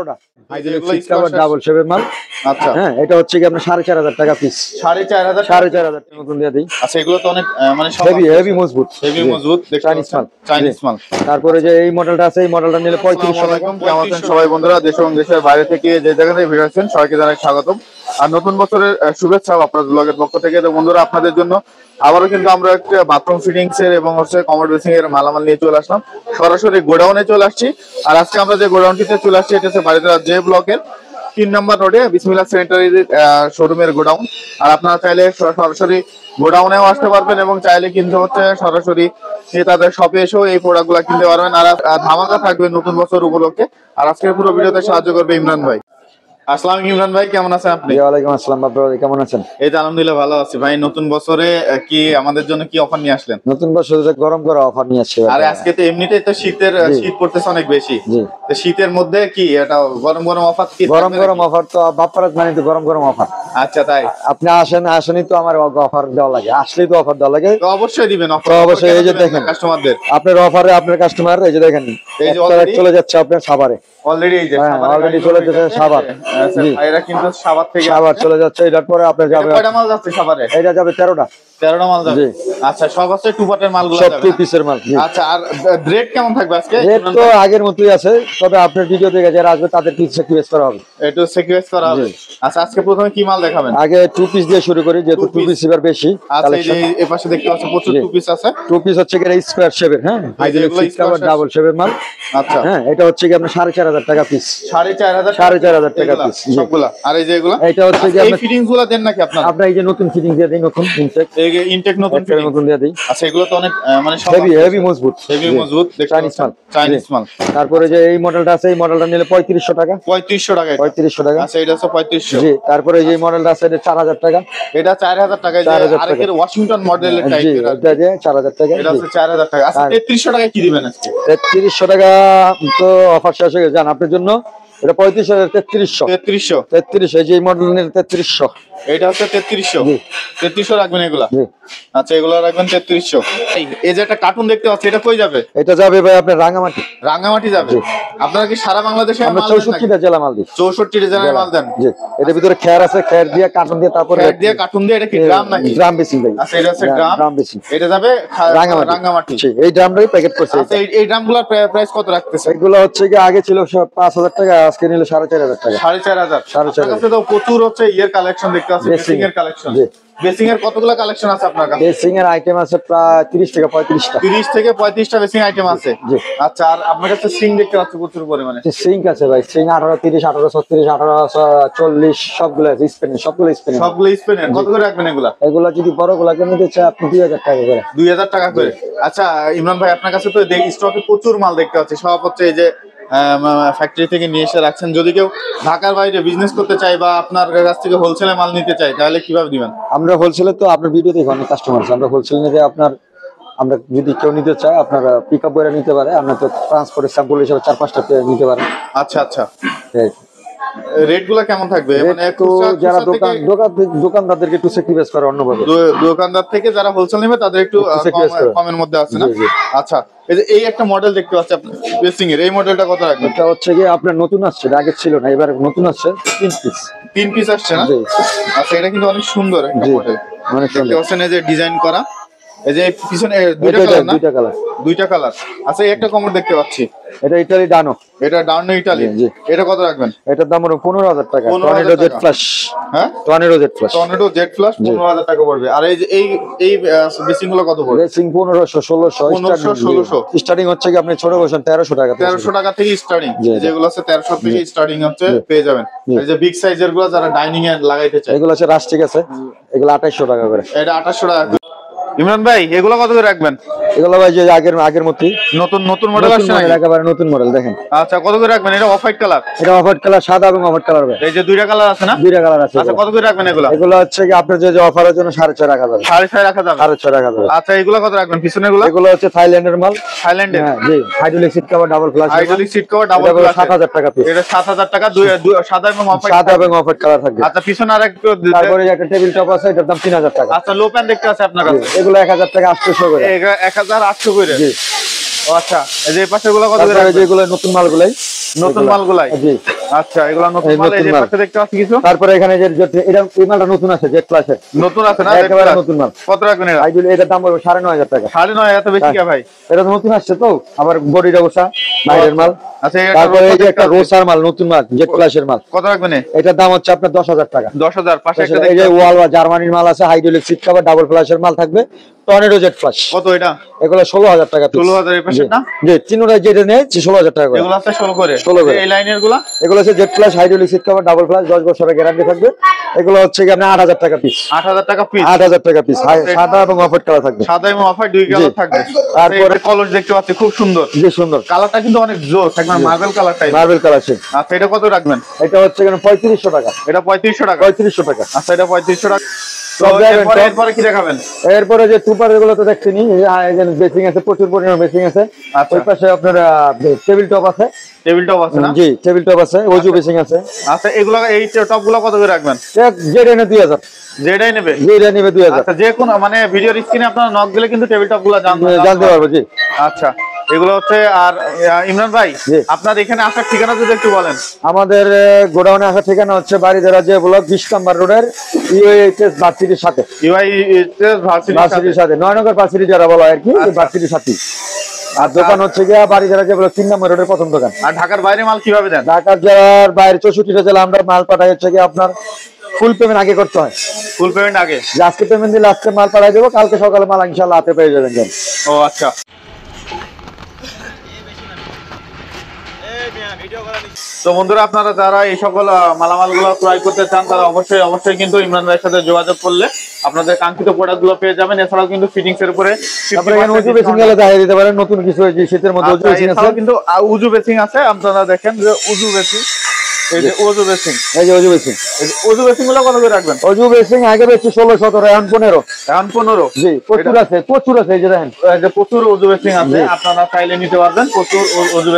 13টা hydraulic seat cover double শেপের মাল। আচ্ছা হ্যাঁ, এটা হচ্ছে কি আপনার 4500 টাকা পিস। 4500 টাকা মতন দিয়ে দেই। আচ্ছা, এগুলো তো অনেক মানে হেভি মজবুত চাইনিজ মাল। তারপরে যে এই মডেলটা আছে, এই মডেলটা নিলে 3500 টাকা। কেমন আছেন সবাই বন্ধুরা, দেশ এবং দেশের বাইরে থেকে যে জায়গা থেকে ভিডিও আছেন সবাইকে জানাই স্বাগতম আর নতুন বছরের শুভেচ্ছা আপনাদের ব্লগের পক্ষ থেকে। তো বন্ধুরা, আপনাদের জন্য আবারও কিন্তু আমরা একটা বাথরুম ফিটিংস এর এবং হচ্ছে কমোড বেসিং এর মালামাল নিয়ে চলে আসলাম, সরাসরি গোডাউনে চলে আসছি। আর আজকে আমরা যে গোডাউনটিতে চলে আসছি এটা হচ্ছে বারিধারা জে ব্লকের 3 নম্বর রোডে বিসমিল্লাহ স্যানিটারি শোরুমের গোডাউন। আর আপনারা চাইলে সরাসরি গোডাউনেও আসতে পারবেন এবং চাইলে কিন্তু হচ্ছে সরাসরি তাদের শপে এসেও এই প্রোডাক্টগুলো কিনতে পারবেন। আর ধামাকা থাকবে নতুন বছর উপলক্ষে। আর আজকের পুরো ভিডিওতে সাহায্য করবে ইমরান ভাই। আসসালামু আলাইকুম ইমরান ভাই, কেমন আছেন আপনি? ওয়ালাইকুম আসসালাম বাবা, কেমন আছেন? এই তো আলহামদুলিল্লাহ ভালো আছি ভাই। নতুন বছরে কি আমাদের জন্য কি অফার নিয়ে আসলেন? নতুন বছরে গরম করা অফার নিয়ে আসছে। আরে আজকে তো এমনিতেই তো শীত পড়তেছে অনেক বেশি। তো শীতের মধ্যে কি এটা গরম গরম অফার? কি গরম অফার তো বাপ্পারাজ মানে তো গরম অফার। আচ্ছা তাই? আপনি আসেনই তো আমার অফার দেওয়া লাগে, আসলেই তো অফার দেওয়া লাগে। তো অবশ্যই দিবেন অফার। অবশ্যই। এই যে দেখেন কাস্টমারদের আপনার অফারে আপনার কাস্টমার এই যে দেখেন চলে যাচ্ছে আপনার সাভারে অলরেডি। এই যে অলরেডি চলে যাচ্ছে সাভার। এরা কিন্তু সাভার থেকে সাভার চলে যাচ্ছে। এটার পরে আপনার যাবে কয়টা মাল যাচ্ছে সাভারে? এটা যাবে 13টা মাল যাবে। আচ্ছা, সব হচ্ছে টু পার্টের মালগুলো সব যাবে, টু পিসের মাল। আচ্ছা, আর রেট কেমন থাকবে আজকে? রেট তো আগের মতই আছে, তবে আপনার ভিডিও দেখে যারা আসবে তাদের কিছু স্যাক্রিফাইস করা হবে, একটু স্যাক্রিফাইস করা হবে। আচ্ছা, আজকে প্রথমে কি মাল দেখাবেন? আগে টু পিস দিয়ে শুরু করি, যেহেতু টু পিস এবার বেশি কালেকশন। এই পাশে দেখতে পাচ্ছেন প্রচুর টু পিস আছে। টু পিস হচ্ছে কি স্কয়ার শেপের, হ্যাঁ, হাইড্রোলিক সিট কভার ডাবল শেপের মাল। আচ্ছা, হ্যাঁ, এটা হচ্ছে কি আপনার 4500 টাকা পিস। 4500 টাকা পিস সবগুলা। আর এই যে এগুলা, এটা হচ্ছে কি আপনার ফিটিংস গুলো দেন নাকি আপনারা? আপনারা এই যে নতুন ফিটিং দিয়ে দেই, নতুন ইনটেক নতুন দিয়ে দেই। আচ্ছা, এগুলো তো অনেক মানে হেভি মজবুত চাইনিজ মাল। তারপরে যে এই মডেলটা আছে, এই মডেলটা নিলে 3500 টাকা। 3500 টাকা? 3500 টাকা। আচ্ছা, এটা হচ্ছে 3500। জি। তারপরে যে মডেলটা আছে এটা 4000 টাকা। এটা 4000 টাকা। আরেকের ওয়াশিংটন মডেলের টাইপের, এটা যে 4000 টাকা। এটা হচ্ছে 4000 টাকা। আচ্ছা, 3300 টাকা কি দিবেন আজকে? 3300 টাকা তো অফার শেষ হয়ে গেছে, জান আপনার জন্য এটা 3300। এই যে মডেল নিলে 3300। এটা হচ্ছে 3300 রাখবেন এগুলা? আচ্ছা, এগুলো রাখবেন 3300। এই যে একটা কার্টুন দেখতে পাচ্ছি, এটা কই যাবে? এটা যাবে ভাই আপনার রাঙ্গামাটি যাবে। আপনারা কি সারা বাংলাদেশে আমরা 64টা জেলা মাল দিই? 64টা জেলায় মাল দেন? জি। এটার ভিতরে খেয়ার আছে, খেয়ার দিয়ে কার্টুন দিয়ে, তারপরে কার্টুন দিয়ে। এটা কি গ্রাম নাকি? গ্রাম বেশি ভাই। আচ্ছা, এটা হচ্ছে গ্রাম বেশি। এটা যাবে রাঙ্গামাটি। এই ড্রামটাই প্যাকেট করছে। আচ্ছা, এই ড্রামগুলোর প্রাইস কত রাখতেছে? এগুলো হচ্ছে কি আগে ছিল 5000 টাকা, আজকে নিলে 4500 টাকা। 4500। তো প্রচুর হচ্ছে ইয়ের কালেকশন দেখতে পাচ্ছি, বেসিং এর কালেকশন। বেসিং এর কতগুলো কালেকশন আছে আপনার কাছে? বেসিং এর আইটেম আছে প্রায় 30 থেকে 35টা। 30 থেকে 35টা বেসিং আইটেম আছে। আচ্ছা, আর আপনার কাছে সিং দেখতে পাচ্ছি প্রচুর পরিমাণে। সিং আছে ভাই, সিং 1830, 1836, 1840 সবগুলো আছে। সবগুলো স্পেনের। কত করে রাখবেন এগুলা? এগুলা যদি বড়গুলাকে নিতে চাই আপনি 2000 টাকা করে। 2000 টাকা করে। আচ্ছা ইমরান ভাই, আপনার কাছে তো স্টকে প্রচুর মাল দেখতে পাচ্ছি, সব হচ্ছে এই যে ফ্যাক্টরি থেকে নিয়ে এসে রাখছেন। যদি কেউ ঢাকার বাইরে বিজনেস করতে চায় বা আপনার কাছ থেকে হোলসেলে মাল নিতে চায়, তাহলে কিভাবে দিবেন? আমরা হোলসেলে তো আপনার ভিডিও দেখে অনেক কাস্টমার আছে, আমরা হোলসেল নিতে আমরা যদি কেউ নিতে চায় আপনার পিক আপ করে নিতে পারে। আমরা তো ট্রান্সপোর্টের স্যাম্পল হিসেবে 4-5টা নিতে পারেন। আচ্ছা, রেট গুলা কেমন থাকবে? মানে যারা দোকানদারদেরকে একটু স্যাক্রিফাইস করে অন্যভাবে, দোকানদার থেকে যারা হোলসেল নেবে তাদের একটু কমের মধ্যে আছে না? আচ্ছা, এই একটা মডেল দেখতে পাচ্ছি আপনার বেসিং এর, এই মডেলটা কত রাখবেন? এটা হচ্ছে কি আপনার নতুন আসছে, আগে ছিল না, এবার নতুন আসছে। 3 পিস আসছে না? আচ্ছা, এটা কিন্তু অনেক সুন্দর একটা মডেল, দেখতে পাচ্ছেন এই যে ডিজাইন করা। এই যে পিছনে দুইটা কালার। আচ্ছা, একটা কমর দেখতে পাচ্ছি, এটা ইতালি ডানো। এটা ডানো ইতালি। এটা কত রাখবেন? এটার দাম হলো 15000 টাকা। Tornado Z flash. হ্যাঁ, টর্নেডো জেড ফ্ল্যাশ 15000 টাকা পড়বে। আর এই বেসিং গুলো কত পড়বে? বেসিং 1500 স্টার্টিং হচ্ছে কি আপনি ছোট বসেন 1300 টাকা। 1300 টাকা থেকে স্টার্টিং, যেগুলো আছে 1300 থেকে স্টার্টিং হচ্ছে পেয়ে যাবেন। এই যে বিগ সাইজের গুলো যারা ডাইনিং এ লাগাইতে চায়, এগুলো আছে রাস্টিক আছে, এগুলো 2800 টাকা করে। এটা 2800 টাকা। ইমরান ভাই, এগুলো কত করে রাখবেন? এগুলো ভাই যে আগের মতই নতুন মডেল আসছে নাকি? একেবারে নতুন মডেল দেখেন। আচ্ছা, কত করে রাখবেন? এটা অফ হোয়াইট কালার। এটা অফ হোয়াইট কালার, সাদা এবং অফ হোয়াইট কালার ভাই। এই যে দুইটা কালার আছে না? দুইটা কালার আছে। আচ্ছা, কত করে রাখবেন এগুলো? এগুলো হচ্ছে কি আপনার যে অফারের জন্য 6.5 রাখা যাবে। 6.5 রাখা যাবে। 6.5 রাখা যাবে। আচ্ছা, এগুলো কত রাখবেন? পিছনে এগুলো হচ্ছে থাইল্যান্ডের মাল। থাইল্যান্ডের? হ্যাঁ জি। Hydraulic seat cover double flush. Hydraulic seat cover double flush 7000 টাকা পিস। এটা 7000 টাকা। সাদা এবং অফ হোয়াইট। সাদা এবং অফ হোয়াইট কালার থাকবে। আচ্ছা, পিছনে আরেকটু। তারপরে একটা টেবিল টপ আছে, এটার দাম 3000 টাকা। আচ্ছা, লো প্যান দেখতে আছে আপনার কাছে? এগুলো 1000 টাকা 800 করে। 1800 করে। জি। আচ্ছা, এই যে পাশেগুলো কত করে? যেগুলো নতুন মালগুলাই নতুন মালগুলাই? জি। আচ্ছা, এগুলো নতুন এই মাল। এই নতুন যে মাল। পাশে দেখতে পাচ্ছি কিছু। তারপরে এখানে যে এটা এই মালটা নতুন আছে জেড ক্লাসের, নতুন আছে না? একেবারে দেখতে নতুন মাল। কত রাখবেন এটা? আইডিয়াল এটার দাম পড়বে 9,500 টাকা। 9.5 এত বেশি কে ভাই? এটা তো নতুন আসছে তো, আবার বডির অবস্থা বাইরের মাল। আচ্ছা, তারপরে এই যে একটা রোসার মাল, নতুন মাল জেড ক্লাসের মাল। কত রাখবেন? এটার দাম হচ্ছে আপনার 10,000 টাকা। 10,000। পাশে একটা এই যে ওয়াল বা জার্মানির মাল আছে, হাইড্রোলিক সিট কভার, ডাবল ফ্ল্যাশের মাল থাকবে, টর্নেডো জেড প্লাস। কত এটা? এগুলো 16,000 টাকা পিস। 16,000 এর পাশে না? জি, তিনটা যেটা নেয় 16,000 টাকা করে। এগুলো আছে 16 করে। 16 করে। এই লাইনের গুলো? এগুলো হচ্ছে Z plus, hydraulic seat cover, double flash, 10 বছরের গ্যারান্টি থাকবে। এগুলো হচ্ছে কি আপনার 8,000 টাকা পিস। 8,000 টাকা পিস। 8,000 টাকা পিস। সাদা এবং অফ হোয়াইট কালার থাকবে। সাদা এবং অফ হোয়াইট দুই কালার থাকবে। তারপরে কলস দেখতে পাচ্ছি খুব সুন্দর। জি, সুন্দর কালারটা কিন্তু অনেক জোস, একদম marble colour type. Marble colour. আচ্ছা, এটা কত রাখবেন? এটা হচ্ছে এখানে 3500 টাকা। এটা 3500 টাকা। 3500 টাকা। আচ্ছা, এটা 3500 টাকা। তো সব জায়গায় এরপরে কি দেখাবেন? এরপরে যে টুপার এগুলো তো দেখছেনই, বেসিং আছে, প্রচুর পরিমাণে বেসিং আছে। আচ্ছা। ওই পাশে আপনার টেবিল টপ আছে। টেবিল টপ আছে না? জি, টেবিল টপ আছে, ওজু বেসিং আছে। আচ্ছা, এগুলো এই টপ গুলো কত করে রাখবেন? যেটা এনে 2000। যেটাই নেবে? যেটা নেবে 2000। আচ্ছা, যে কোনো মানে ভিডিওর স্ক্রিনে আপনারা নক দিলে কিন্তু টেবিল টপ গুলো জানতে পারবো। জি। আচ্ছা, এগুলো হচ্ছে। আর ইমরান ভাই, জি। আপনার এখানে আসার ঠিকানা যদি একটু বলেন। আমাদের গোডাউনে আসার ঠিকানা হচ্ছে বাড়িধারা যে ব্লক 20 নম্বর রোডের ইউএইচএস ভার্সিটির সাথে। ভার্সিটির সাথে 9 নম্বর ভার্সিটি যারা বলা হয় আর কি, ভার্সিটির সাথে। আর দোকান হচ্ছে গিয়া বাড়িধারা যে ব্লক 3 নম্বর রোডের প্রথম দোকান। আর ঢাকার বাইরে মাল কিভাবে দেন? ঢাকার জেলার বাইরে 64টা জেলা আমরা মাল পাঠাই হচ্ছে গিয়ে আপনার ফুল পেমেন্ট আগে করতে হয়। ফুল পেমেন্ট আগে? যে আজকে পেমেন্ট দিলে আজকে মাল পাঠাই দেবো, কালকে সকালে মাল ইনশাআল্লাহ হাতে পেয়ে যাবেন। ও আচ্ছা। তো বন্ধুরা, আপনারা যারা এই সকল মালামাল গুলো ক্রয় করতে চান তারা অবশ্যই কিন্তু ইমরান ভাইয়ের সাথে যোগাযোগ করলে আপনাদের কাঙ্ক্ষিত প্রোডাক্ট গুলো পেয়ে যাবেন। এছাড়াও কিন্তু ফিটিংস এর উপরে তারপরে এখানে উজু বেসিং গেলে দেখাই দিতে পারেন, নতুন কিছু হয়েছে শীতের মধ্যে উজু বেসিং আছে। কিন্তু উজু বেসিং আছে, আপনারা দেখেন যে উজু বেসিং। এই যে উজু বেসিং, এই যে উজু বেসিং। উজু বেসিং গুলো কত করে রাখবেন? উজু বেসিং আগে বেশি 16-17, এখন 15। এখন 15? জি, প্রচুর আছে, প্রচুর আছে। এই যে দেখেন, যে প্রচুর উজু বেসিং আছে, আপনারা চাইলে নিতে পারবেন। প্রচুর উজু